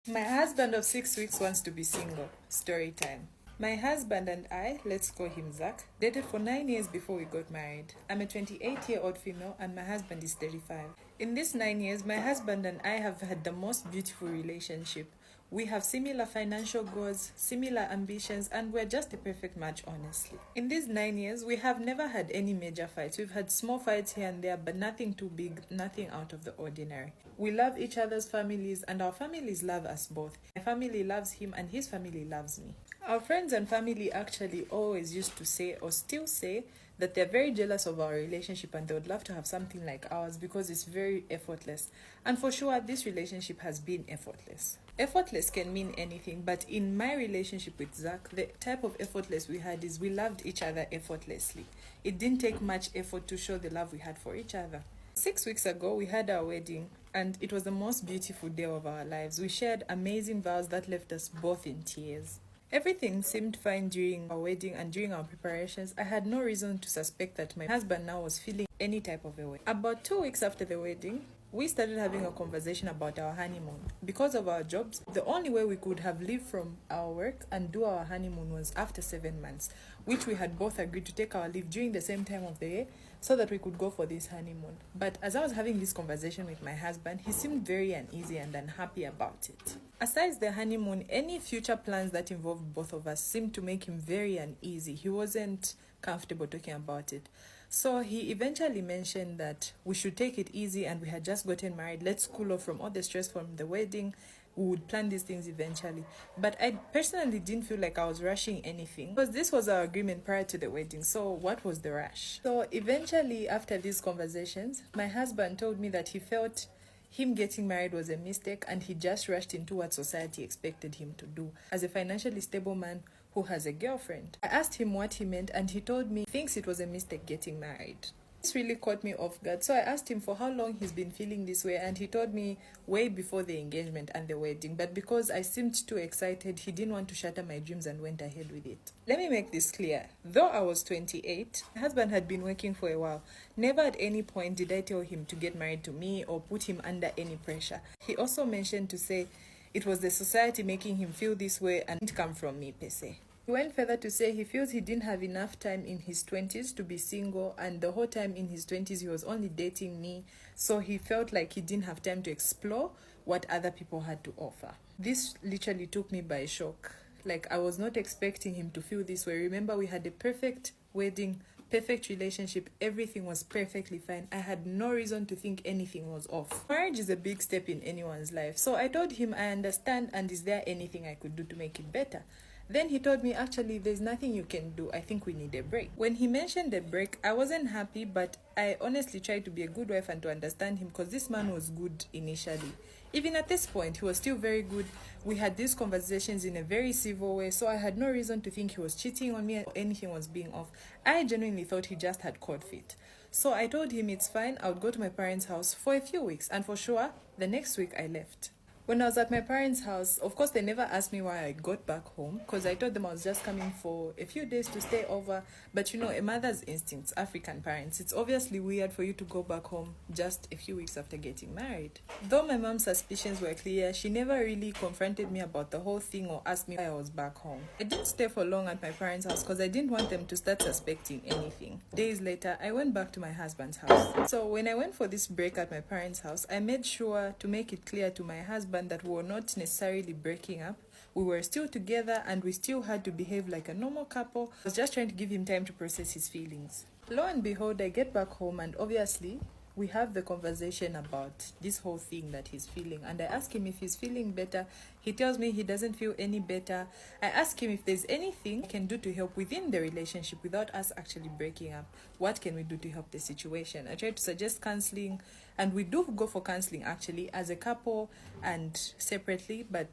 My husband of 6 weeks wants to be single. Story time. My husband and I, let's call him Zach, dated for 9 years before we got married. I'm a 28-year-old female and my husband is 35. In these 9 years, my husband and I have had the most beautiful relationship. We have similar financial goals, similar ambitions, and we're just a perfect match, honestly. In these 9 years, we have never had any major fights. We've had small fights here and there, but nothing too big, nothing out of the ordinary. We love each other's families, and our families love us both. My family loves him, and his family loves me. Our friends and family actually always used to say, or still say, that they're very jealous of our relationship and they would love to have something like ours because it's very effortless. And for sure, this relationship has been effortless. Effortless can mean anything, but in my relationship with Zach, the type of effortless we had is we loved each other effortlessly. It didn't take much effort to show the love we had for each other. 6 weeks ago, we had our wedding, and it was the most beautiful day of our lives. We shared amazing vows that left us both in tears. Everything seemed fine during our wedding and during our preparations. I had no reason to suspect that my husband now was feeling any type of a way. About 2 weeks after the wedding, we started having a conversation about our honeymoon. Because of our jobs, the only way we could have lived from our work and do our honeymoon was after 7 months, which we had both agreed to take our leave during the same time of the year so that we could go for this honeymoon. But as I was having this conversation with my husband, he seemed very uneasy and unhappy about it. Aside the honeymoon, any future plans that involved both of us seemed to make him very uneasy. He wasn't comfortable talking about it. So he eventually mentioned that we should take it easy and we had just gotten married. Let's cool off from all the stress from the wedding. We would plan these things eventually. But I personally didn't feel like I was rushing anything because this was our agreement prior to the wedding. So what was the rush? So eventually, after these conversations, my husband told me that he felt him getting married was a mistake and he just rushed into what society expected him to do as a financially stable man who has a girlfriend. I asked him what he meant and he told me he thinks it was a mistake getting married. This really caught me off guard. So I asked him for how long he's been feeling this way and he told me way before the engagement and the wedding. But because I seemed too excited, he didn't want to shatter my dreams and went ahead with it. Let me make this clear. Though I was 28, my husband had been working for a while. Never at any point did I tell him to get married to me or put him under any pressure. He also mentioned to say it was the society making him feel this way and it didn't come from me per se. He went further to say he feels he didn't have enough time in his 20s to be single, and the whole time in his 20s he was only dating me, so he felt like he didn't have time to explore what other people had to offer. This literally took me by shock. Like, I was not expecting him to feel this way. Remember, we had a perfect wedding, perfect relationship, everything was perfectly fine. I had no reason to think anything was off. Marriage is a big step in anyone's life, so I told him I understand, and is there anything I could do to make it better? Then he told me, actually, there's nothing you can do. I think we need a break. When he mentioned a break, I wasn't happy, but I honestly tried to be a good wife and to understand him because this man was good initially. Even at this point, he was still very good. We had these conversations in a very civil way, so I had no reason to think he was cheating on me or anything was being off. I genuinely thought he just had cold feet. So I told him it's fine, I would go to my parents' house for a few weeks, and for sure, the next week I left. When I was at my parents' house, of course, they never asked me why I got back home because I told them I was just coming for a few days to stay over. But you know, a mother's instincts, African parents, it's obviously weird for you to go back home just a few weeks after getting married. Though my mom's suspicions were clear, she never really confronted me about the whole thing or asked me why I was back home. I didn't stay for long at my parents' house because I didn't want them to start suspecting anything. Days later, I went back to my husband's house. So when I went for this break at my parents' house, I made sure to make it clear to my husband that we were not necessarily breaking up. We were still together and we still had to behave like a normal couple. I was just trying to give him time to process his feelings. Lo and behold, I get back home and obviously we have the conversation about this whole thing that he's feeling. And I ask him if he's feeling better. He tells me he doesn't feel any better. I ask him if there's anything I can do to help within the relationship without us actually breaking up. What can we do to help the situation? I try to suggest counseling, and we do go for counseling actually as a couple and separately, but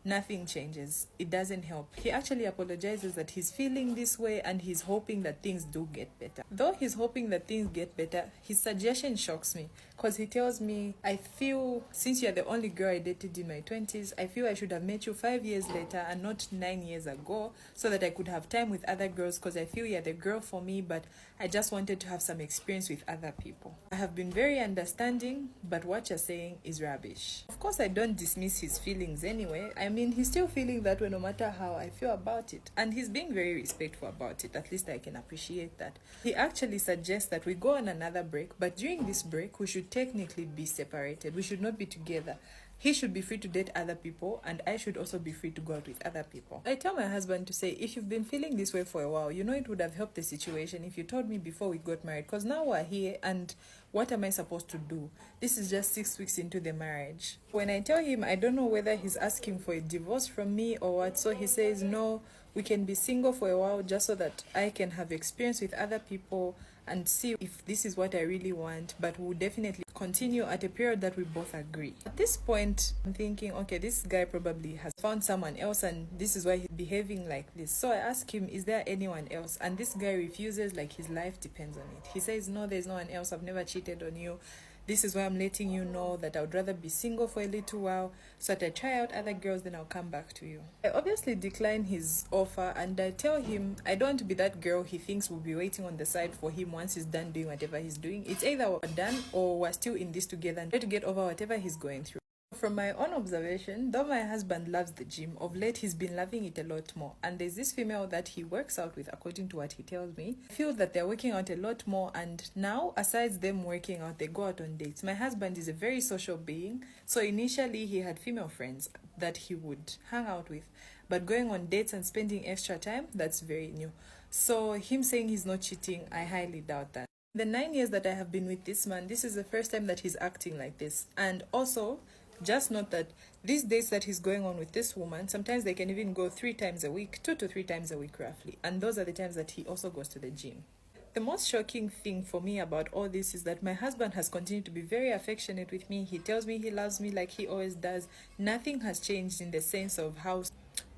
nothing changes. It doesn't help. He actually apologizes that he's feeling this way and he's hoping that things do get better. Though he's hoping that things get better, his suggestion shocks me because he tells me, I feel since you're the only girl I dated in my 20s, I feel I should have met you 5 years later and not 9 years ago so that I could have time with other girls because I feel you're the girl for me, but I just wanted to have some experience with other people. I have been very understanding, but what you're saying is rubbish. Of course, I don't dismiss his feelings anyway. I mean, he's still feeling that way no matter how I feel about it. And he's being very respectful about it. At least I can appreciate that. He actually suggests that we go on another break, but during this break, we should technically be separated. We should not be together. He should be free to date other people, and I should also be free to go out with other people. I tell my husband to say, if you've been feeling this way for a while, you know it would have helped the situation if you told me before we got married, because now we're here, and what am I supposed to do? This is just 6 weeks into the marriage. When I tell him, I don't know whether he's asking for a divorce from me or what, so he says, no, we can be single for a while just so that I can have experience with other people and see if this is what I really want, but we'll definitely continue at a period that we both agree. At this point, I'm thinking, okay, this guy probably has found someone else and this is why he's behaving like this. So I ask him, is there anyone else? And this guy refuses, like his life depends on it. He says, no, there's no one else. I've never cheated on you. This is why I'm letting you know that I would rather be single for a little while so that I try out other girls, then I'll come back to you. I obviously decline his offer and I tell him I don't want to be that girl he thinks will be waiting on the side for him once he's done doing whatever he's doing. It's either we're done or we're still in this together and try to get over whatever he's going through. From my own observation, though my husband loves the gym, of late he's been loving it a lot more. And there's this female that he works out with, according to what he tells me. I feel that they're working out a lot more, and now, aside them working out, they go out on dates. My husband is a very social being, so initially he had female friends that he would hang out with. But going on dates and spending extra time, that's very new. So him saying he's not cheating, I highly doubt that. The 9 years that I have been with this man, this is the first time that he's acting like this. And also, just note that these dates that he's going on with this woman, sometimes they can even go 3 times a week, 2 to 3 times a week roughly. And those are the times that he also goes to the gym. The most shocking thing for me about all this is that my husband has continued to be very affectionate with me. He tells me he loves me like he always does. Nothing has changed in the sense of how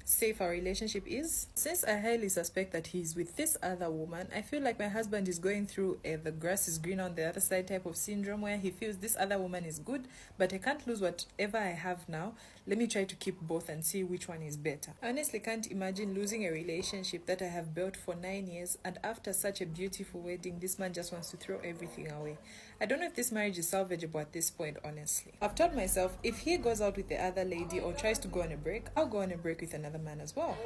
safe our relationship is. Since I highly suspect that he's with this other woman, I feel like my husband is going through the grass is green on the other side type of syndrome, where he feels this other woman is good, but I can't lose whatever I have now. Let me try to keep both and see which one is better. I honestly can't imagine losing a relationship that I have built for 9 years, and after such a beautiful wedding, this man just wants to throw everything away. I don't know if this marriage is salvageable at this point, honestly. I've told myself, if he goes out with the other lady or tries to go on a break, I'll go on a break with another man as well.